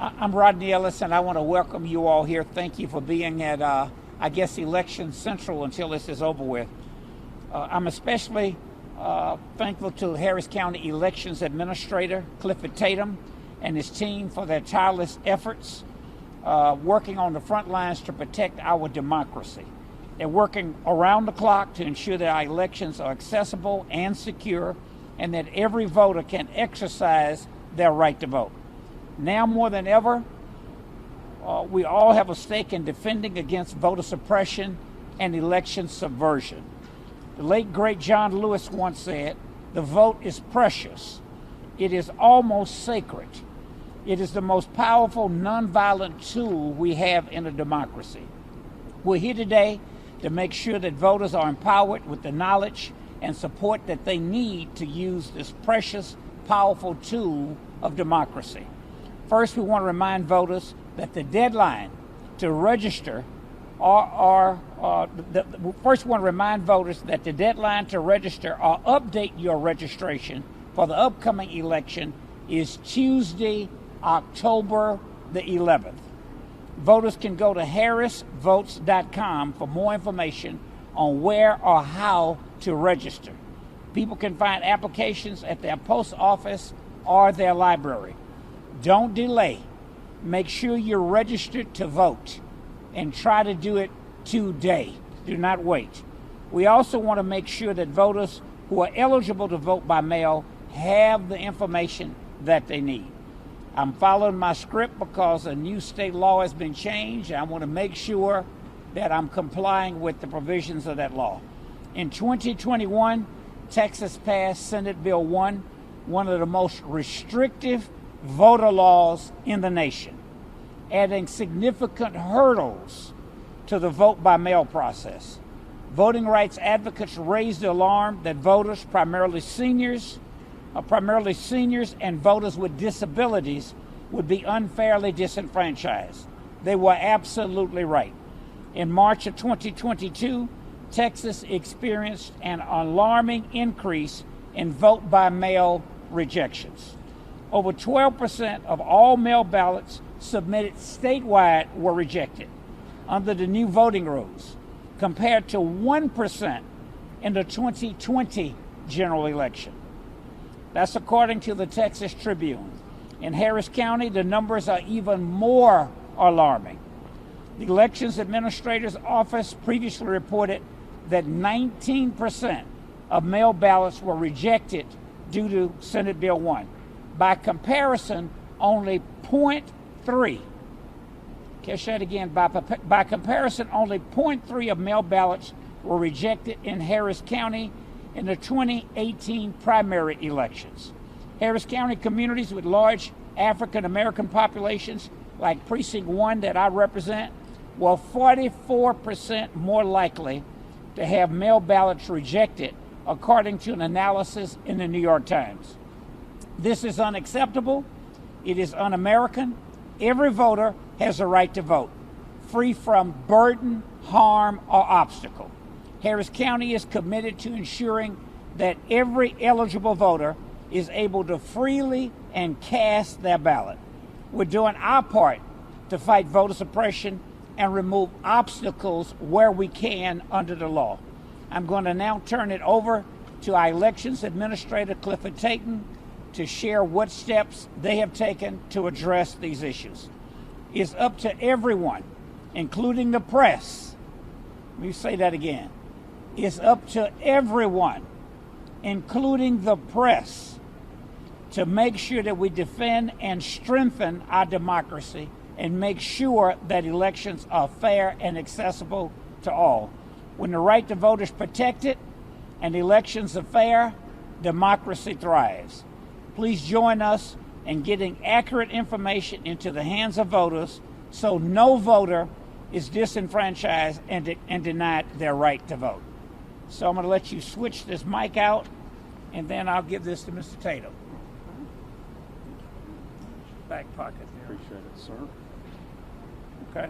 I'm Rodney Ellis, and I want to welcome you all here. Thank you for being at, I guess, Election Central until this is over with. I'm especially thankful to Harris County Elections Administrator Clifford Tatum and his team for their tireless efforts working on the front lines to protect our democracy. They're working around the clock to ensure that our elections are accessible and secure, and that every voter can exercise their right to vote. Now more than ever, we all have a stake in defending against voter suppression and election subversion. The late, great John Lewis once said, "The vote is precious. It is almost sacred. It is the most powerful nonviolent tool we have in a democracy." We're here today to make sure that voters are empowered with the knowledge and support that they need to use this precious, powerful tool of democracy. First, we want to remind voters that the deadline to register or update your registration for the upcoming election is Tuesday, October the 11th. Voters can go to harrisvotes.com for more information on where or how to register. People can find applications at their post office or their library. Don't delay. Make sure you're registered to vote and try to do it today. Do not wait. We also want to make sure that voters who are eligible to vote by mail have the information that they need. I'm following my script because a new state law has been changed. I want to make sure that I'm complying with the provisions of that law. In 2021, Texas passed Senate Bill 1, one of the most restrictive voter laws in the nation, adding significant hurdles to the vote by mail process. Voting rights advocates raised the alarm that voters, primarily seniors and voters with disabilities, would be unfairly disenfranchised. They were absolutely right. In March of 2022, Texas experienced an alarming increase in vote by mail rejections. Over 12% of all mail ballots submitted statewide were rejected under the new voting rules, compared to 1% in the 2020 general election. That's according to the Texas Tribune. In Harris County, the numbers are even more alarming. The Elections Administrator's Office previously reported that 19% of mail ballots were rejected due to Senate Bill 1. By comparison, only 0.3. Catch that again. By comparison, only 0.3 of mail ballots were rejected in Harris County in the 2018 primary elections. Harris County communities with large African American populations, like Precinct 1 that I represent, were 44% more likely to have mail ballots rejected, according to an analysis in the New York Times. This is unacceptable. It is un-American. Every voter has a right to vote, free from burden, harm, or obstacle. Harris County is committed to ensuring that every eligible voter is able to freely and cast their ballot. We're doing our part to fight voter suppression and remove obstacles where we can under the law. I'm going to now turn it over to our Elections Administrator, Clifford Tatum, to share what steps they have taken to address these issues. It's up to everyone, including the press. Let me say that again. It's up to everyone, including the press, to make sure that we defend and strengthen our democracy and make sure that elections are fair and accessible to all. When the right to vote is protected and elections are fair, democracy thrives. Please join us in getting accurate information into the hands of voters so no voter is disenfranchised and denied their right to vote. So I'm going to let you switch this mic out, and then I'll give this to Mr. Tatum. Back pocket there. Appreciate it, sir. Okay.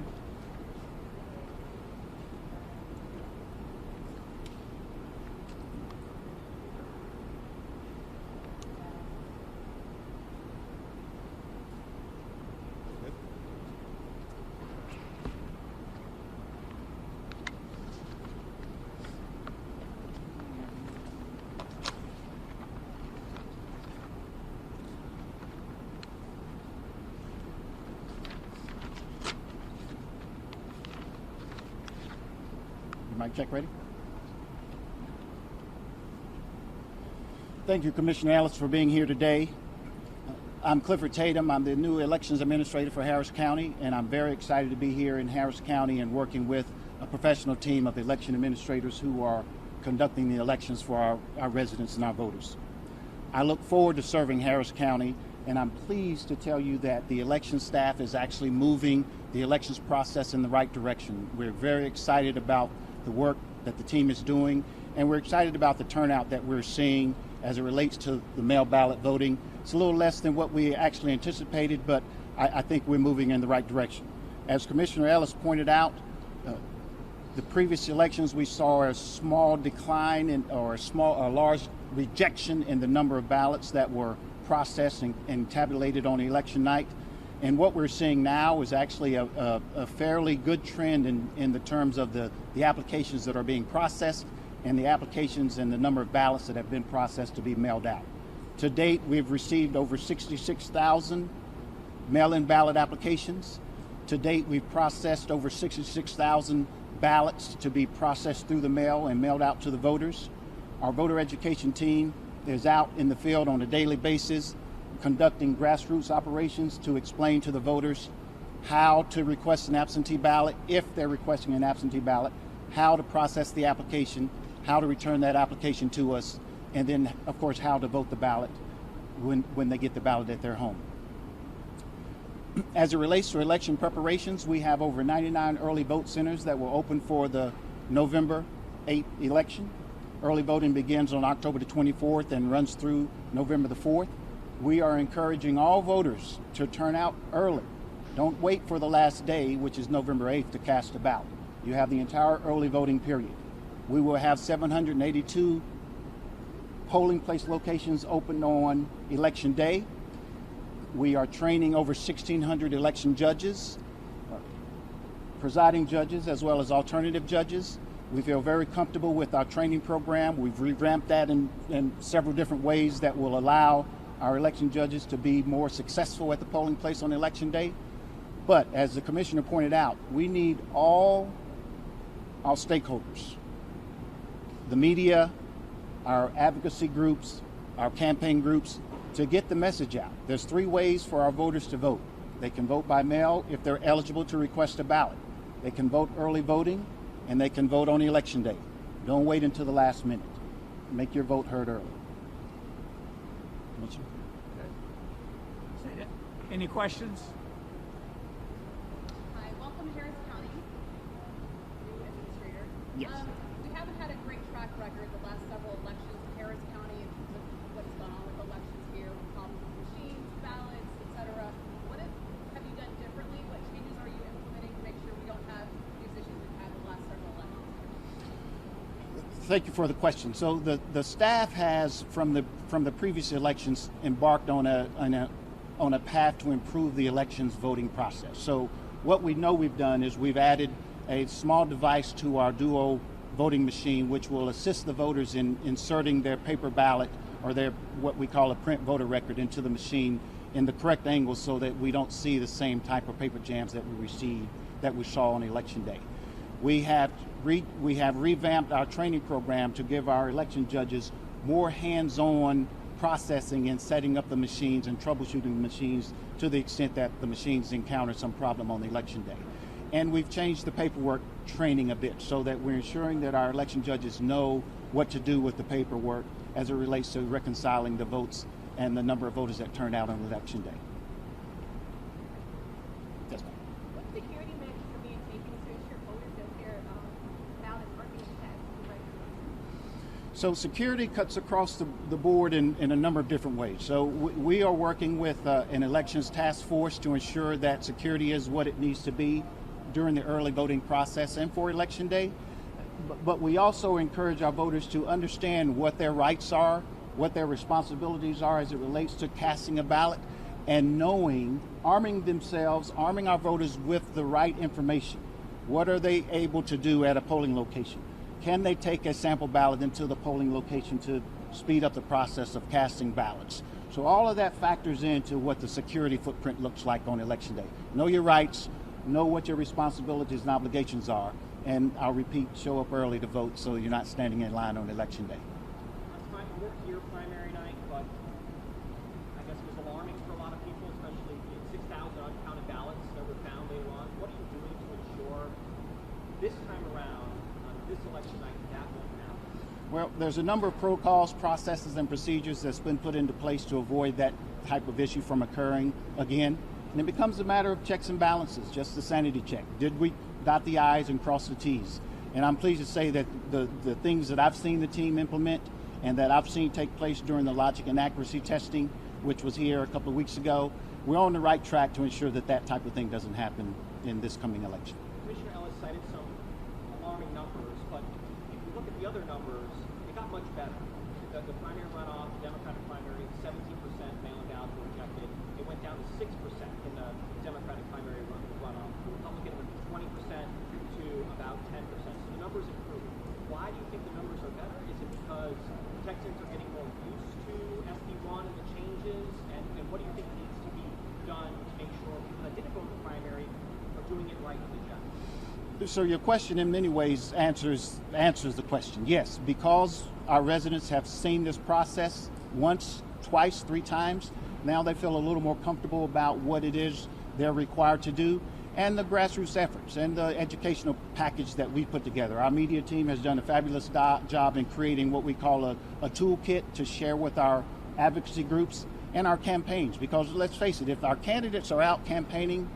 Good. Mic check, ready? Thank you, Commissioner Ellis, for being here today. I'm Clifford Tatum. I'm the new Elections Administrator for Harris County, and I'm very excited to be here in Harris County and working with a professional team of election administrators who are conducting the elections for our residents and our voters. I look forward to serving Harris County, and I'm pleased to tell you that the election staff is actually moving the elections process in the right direction. We're very excited about the work that the team is doing, and we're excited about the turnout that we're seeing as it relates to the mail ballot voting. It's a little less than what we actually anticipated, but I think we're moving in the right direction. As Commissioner Ellis pointed out, the previous elections we saw a small decline or a large rejection in the number of ballots that were processed and tabulated on election night. And what we're seeing now is actually a fairly good trend in the terms of the applications that are being processed and the applications and the number of ballots that have been processed to be mailed out. To date, we've received over 66,000 mail-in ballot applications. To date, we've processed over 66,000 ballots to be processed through the mail and mailed out to the voters. Our voter education team is out in the field on a daily basis conducting grassroots operations to explain to the voters how to request an absentee ballot, if they're requesting an absentee ballot, how to process the application, how to return that application to us, and then, of course, how to vote the ballot when they get the ballot at their home. As it relates to election preparations, we have over 99 early vote centers that will open for the November 8th election. Early voting begins on October the 24th and runs through November the 4th. We are encouraging all voters to turn out early. Don't wait for the last day, which is November 8th, to cast a ballot. You have the entire early voting period. We will have 782 polling place locations open on Election Day. We are training over 1,600 election judges, presiding judges, as well as alternative judges. We feel very comfortable with our training program. We've revamped that in several different ways that will allow our election judges to be more successful at the polling place on Election Day. But as the Commissioner pointed out, we need all our stakeholders, the media, our advocacy groups, our campaign groups, to get the message out. There's 3 ways for our voters to vote. They can vote by mail if they're eligible to request a ballot. They can vote early voting, and they can vote on Election Day. Don't wait until the last minute. Make your vote heard early. Any questions? Hi, welcome to Harris County, new administrator. Yes. We haven't had a great track record the last several elections in Harris County in terms of what's gone on with elections here, problems with machines, ballots, etc. What have you done differently? What changes are you implementing to make sure we don't have these issues we've had the last several elections? Thank you for the question. So the staff has, from the previous elections, embarked on a path to improve the elections voting process. So what we know we've done is we've added a small device to our Duo voting machine, which will assist the voters in inserting their paper ballot or their what we call a print voter record into the machine in the correct angle so that we don't see the same type of paper jams that we saw on Election Day. We have revamped our training program to give our election judges more hands-on processing and setting up the machines and troubleshooting the machines to the extent that the machines encounter some problem on Election Day. And we've changed the paperwork training a bit so that we're ensuring that our election judges know what to do with the paperwork as it relates to reconciling the votes and the number of voters that turned out on Election Day. Yes, ma'am. What security measures are being taken to ensure voters that their ballot working is passed correctly? So security cuts across the board in a number of different ways. So we are working with an elections task force to ensure that security is what it needs to be during the early voting process and for Election Day. But we also encourage our voters to understand what their rights are, what their responsibilities are as it relates to casting a ballot, and arming our voters with the right information. What are they able to do at a polling location? Can they take a sample ballot into the polling location to speed up the process of casting ballots? So all of that factors into what the security footprint looks like on Election Day. Know your rights, know what your responsibilities and obligations are, And I'll repeat, show up early to vote so you're not standing in line on election day. We weren't here primary night, but I guess it was alarming for a lot of people, especially 6,000 uncounted ballots that were found later on. What are you doing to ensure this time around, on this election night, that won't happen? Well, there's a number of protocols, processes, and procedures that's been put into place to avoid that type of issue from occurring again. And it becomes a matter of checks and balances, just a sanity check. Did we dot the I's and cross the T's? And I'm pleased to say that the things that I've seen the team implement and that I've seen take place during the logic and accuracy testing, which was here a couple of weeks ago, we're on the right track to ensure that that type of thing doesn't happen in this coming election. Commissioner Ellis cited some alarming numbers, but if you look at the other numbers, it got much better. The primary runoff, the Democratic primary, 17% mail-in ballots were rejected. It went down to 6% in the Democratic primary runoff. The Republican went from 20% to about 10%. So the numbers improved. Why do you think the numbers are better? Is it because Texans are getting more used to SB1 and the changes? And what do you think needs to be done to make sure people that didn't vote in the primary are doing it right with the judge? So your question in many ways answers the question. Yes, because our residents have seen this process once, twice, 3 times. Now they feel a little more comfortable about what it is they're required to do, and the grassroots efforts and the educational package that we put together. Our media team has done a fabulous job in creating what we call a toolkit to share with our advocacy groups and our campaigns. Because let's face it, if our candidates are out campaigning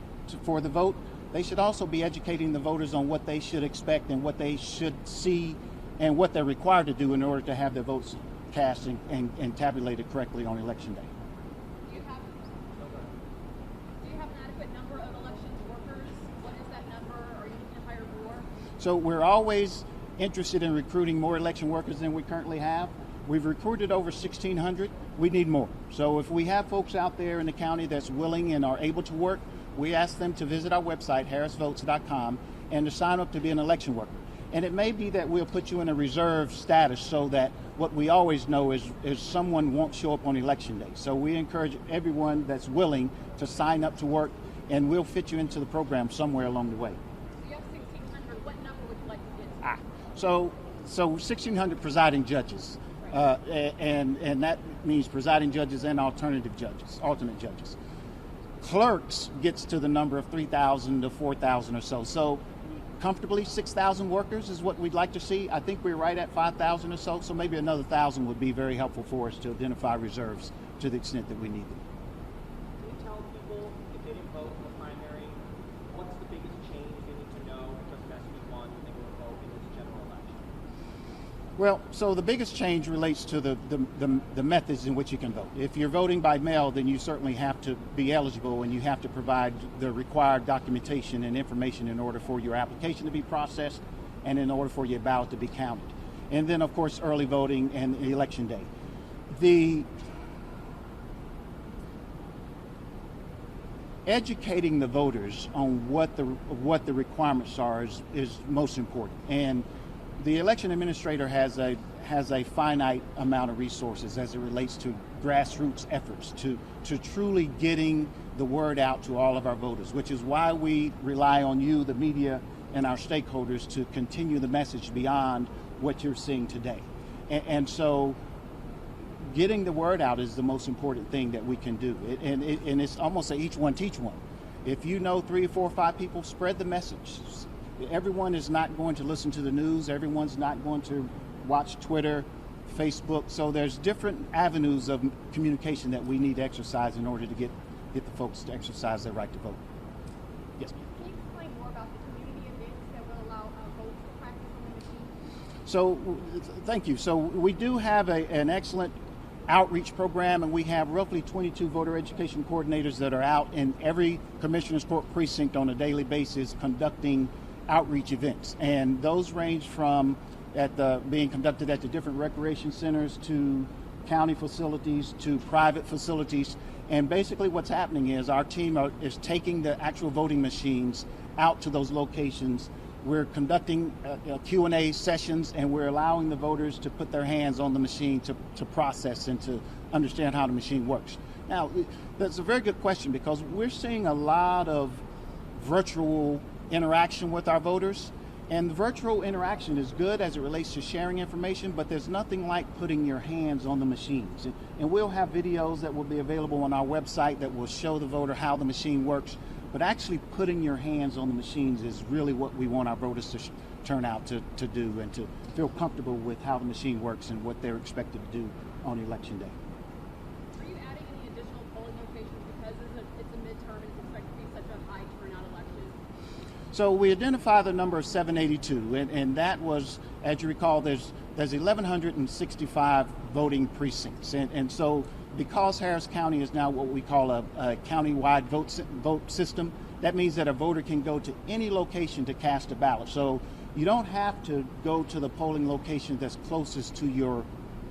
for the vote, they should also be educating the voters on what they should expect and what they should see and what they're required to do in order to have their votes cast and tabulated correctly on election day. Do you have an adequate number of elections workers? What is that number? Are you looking to hire more? So we're always interested in recruiting more election workers than we currently have. We've recruited over 1,600. We need more. So if we have folks out there in the county that's willing and are able to work, we ask them to visit our website, harrisvotes.com, and to sign up to be an election worker. And it may be that we'll put you in a reserve status so that what we always know is someone won't show up on election day. So we encourage everyone that's willing to sign up to work, and we'll fit you into the program somewhere along the way. So you have 1,600. What number would you like to get? So 1,600 presiding judges, and that means presiding judges and alternate judges. Clerks gets to the number of 3,000 to 4,000 or so. So comfortably 6,000 workers is what we'd like to see. I think we're right at 5,000 or so. So maybe another 1,000 would be very helpful for us to identify reserves to the extent that we need them. Can you tell people, if they didn't vote in the primary, what's the biggest change they need to know because of SB1 when they go to vote in this general election? Well, so the biggest change relates to the methods in which you can vote. If you're voting by mail, then you certainly have to be eligible and you have to provide the required documentation and information in order for your application to be processed and in order for your ballot to be counted. And then, of course, early voting and election day. The educating the voters on what the requirements are is most important. And the election administrator has a finite amount of resources as it relates to grassroots efforts to truly getting the word out to all of our voters, which is why we rely on you, the media, and our stakeholders to continue the message beyond what you're seeing today. And so getting the word out is the most important thing that we can do. And it's almost a each one teach one. If you know 3 or 4 or 5 people, spread the message. Everyone is not going to listen to the news. Everyone's not going to watch Twitter, Facebook. So there's different avenues of communication that we need to exercise in order to get the folks to exercise their right to vote. Yes, ma'am. Can you explain more about the community events that will allow votes to practice on the machine? So thank you. So we do have an excellent outreach program, and we have roughly 22 voter education coordinators that are out in every Commissioner's Court precinct on a daily basis conducting outreach events. And those range from being conducted at the different recreation centers to county facilities to private facilities. And basically what's happening is our team is taking the actual voting machines out to those locations. We're conducting Q&A sessions, and we're allowing the voters to put their hands on the machine to process and to understand how the machine works. Now, that's a very good question because we're seeing a lot of virtual interaction with our voters, And the virtual interaction is good as it relates to sharing information, but there's nothing like putting your hands on the machines. And we'll have videos that will be available on our website that will show the voter how the machine works, but actually putting your hands on the machines is really what we want our voters to turn out to do, and to feel comfortable with how the machine works and what they're expected to do on election day. Are you adding any additional polling locations because it's a midterm and it's expected to be such a high turnout election? So we identify the number of 782, and that was, as you recall, there's 1,165 voting precincts, and so because Harris County is now what we call a county-wide vote system, that means that a voter can go to any location to cast a ballot. So you don't have to go to the polling location that's closest to your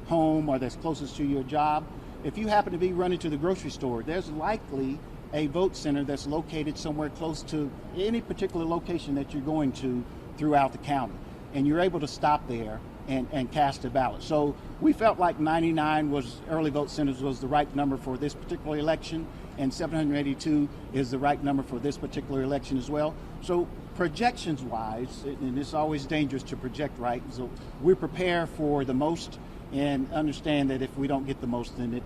home or that's closest to your job. If you happen to be running to the grocery store, there's likely a vote center that's located somewhere close to any particular location that you're going to throughout the county, and you're able to stop there and cast a ballot. So we felt like 99 early vote centers was the right number for this particular election, and 782 is the right number for this particular election as well. So projections wise, and it's always dangerous to project right, so we prepare for the most and understand that if we don't get the most, then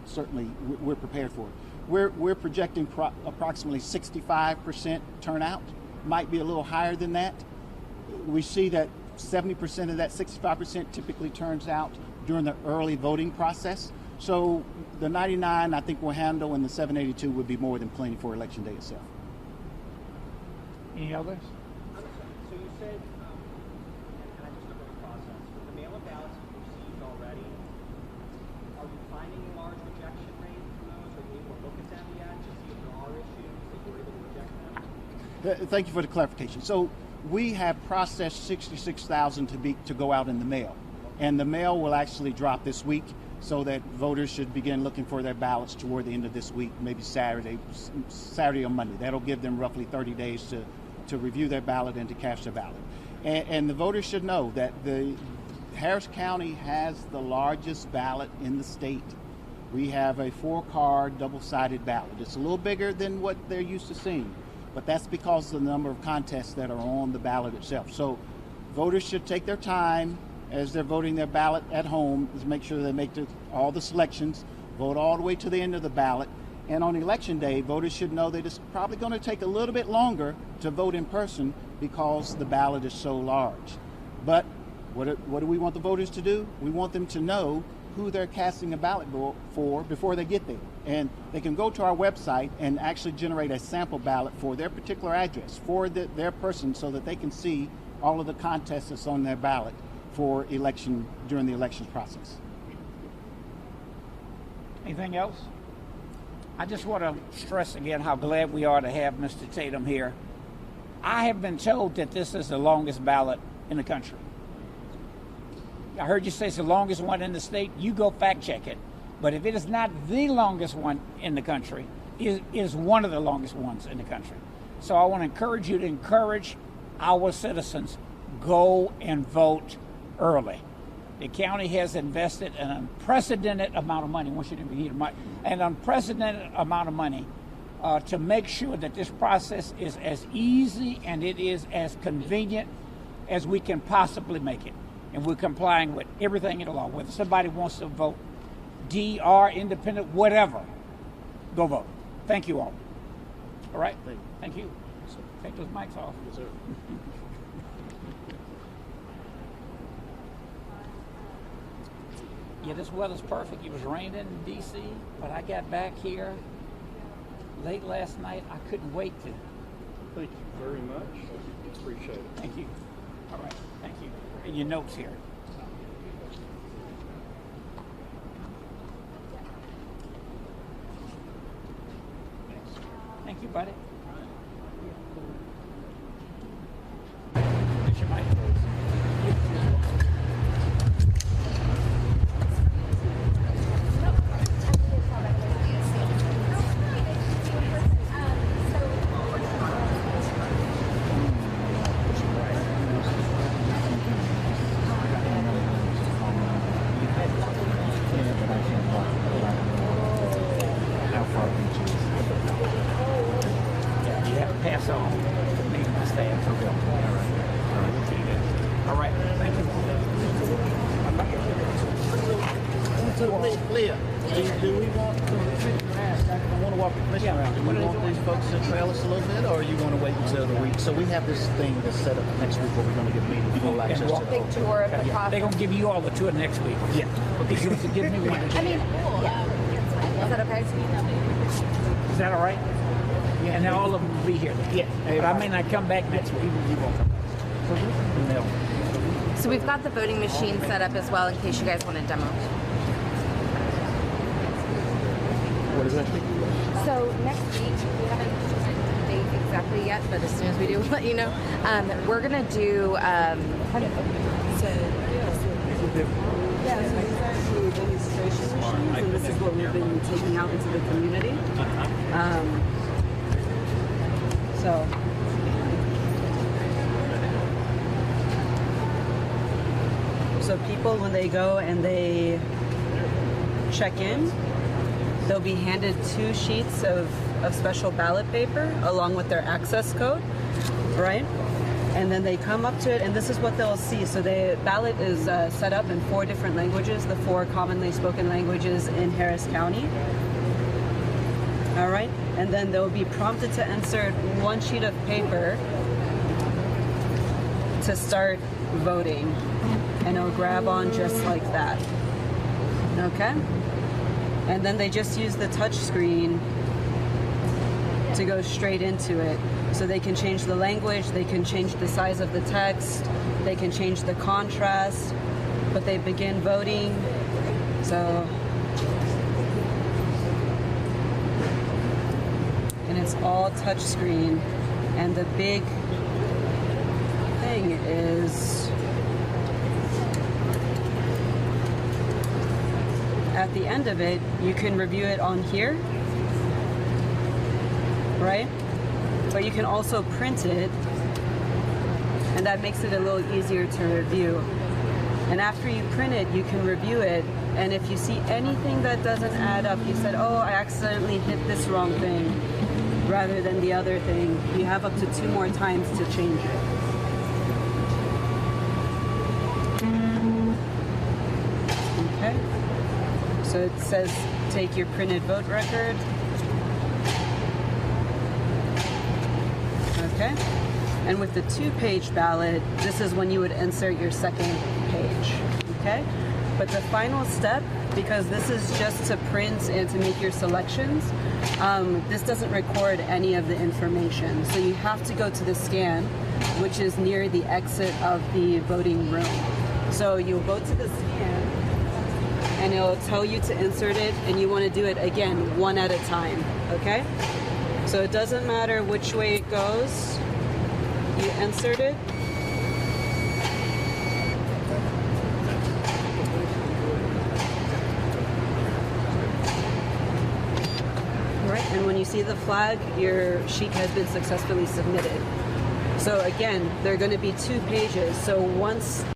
we're prepared for it. We're projecting approximately 65% turnout, might be a little higher than that. We see that 70% of that 65% typically turns out during the early voting process. So the 99 I think we'll handle, and the 782 would be more than plenty for election day itself. Any others? So you said, and I just looked at the process, with the mail-in ballots you've received already, are you finding a large rejection rate from those? Are you able to look at them yet to see if there are issues that you're able to reject them? Thank you for the clarification. So we have processed 66,000 to go out in the mail, and the mail will actually drop this week, so that voters should begin looking for their ballots toward the end of this week, maybe Saturday or Monday. That'll give them roughly 30 days to review their ballot and to cast their ballot. And the voters should know that the Harris County has the largest ballot in the state. We have a 4-card double-sided ballot. It's a little bigger than what they're used to seeing, but that's because of the number of contests that are on the ballot itself. So voters should take their time as they're voting their ballot at home to make sure they make all the selections, vote all the way to the end of the ballot. And on election day, voters should know that it's probably going to take a little bit longer to vote in person because the ballot is so large. But what do we want the voters to do? We want them to know who they're casting a ballot for before they get there. And they can go to our website and actually generate a sample ballot for their particular address, for their person, so that they can see all of the contests that's on their ballot for election during the elections process. Anything else? I just want to stress again how glad we are to have Mr. Tatum here. I have been told that this is the longest ballot in the country. I heard you say it's the longest one in the state. You go fact check it. But if it is not the longest one in the country, it is one of the longest ones in the country. So I want to encourage you to encourage our citizens, go and vote early. The county has invested an unprecedented amount of money. I want you to hear an unprecedented amount of money to make sure that this process is as easy and it is as convenient as we can possibly make it. And we're complying with everything in the law. Whether somebody wants to vote DR, independent, whatever, go vote. Thank you all. All right? Thank you. Take those mics off. Yes, sir. Yeah, this weather's perfect. It was raining in D.C., but I got back here late last night. I couldn't wait to. Thank you very much. Appreciate it. Thank you. All right. Thank you. And your notes here. Thank you, buddy. Get your mic, please. You have to pass on to me and my staff. Okay. All right. All right. Thank you. So, Leah, do we want to, I want to walk the commission around. Do we want these folks to trail us a little bit, or you want to wait until the week? So we have this thing that's set up next week where we're going to give meeting full access to the Big hotel. tour of the They're process. going to give you all the tour next week. Yeah. Because you have to give me one. I mean, yeah. Is that okay? Is that all right? Yeah. And then all of them will be here. Yeah. But I may not come back next week. You won't come back. No. So we've got the voting machine set up as well in case you guys want a demo. What is that? So next week, we haven't decided the date exactly yet, but as soon as we do, we'll let you know. We're going to do... Yeah, so these are the demonstration machines, and this is what we've been taking out into the community. So people, when they go and they check in, they'll be handed 2 sheets of special ballot paper along with their access code, right? And then they come up to it, and this is what they'll see. So the ballot is set up in 4 different languages, the 4 commonly spoken languages in Harris County. All right, and then they'll be prompted to insert 1 sheet of paper to start voting, and it'll grab on just like that. Okay, and then they just use the touch screen to go straight into it. So they can change the language, they can change the size of the text, they can change the contrast, but they begin voting. So, and it's all touch screen. And the big thing is, at the end of it, you can review it on here, right? But you can also print it, and that makes it a little easier to review. And after you print it, you can review it, and if you see anything that doesn't add up, you said, oh, I accidentally hit this wrong thing rather than the other thing, you have up to 2 more times to change it. Okay, so it says take your printed vote record. Okay, and with the 2-page ballot, this is when you would insert your second page. Okay, but the final step, because this is just to print and to make your selections, this doesn't record any of the information. So you have to go to the scan, which is near the exit of the voting room. So you'll go to the scan, and it'll tell you to insert it, and you want to do it again, 1 at a time. Okay. So it doesn't matter which way it goes, you insert it. Right, and when you see the flag, your sheet has been successfully submitted. So again, there are going to be 2 pages. So once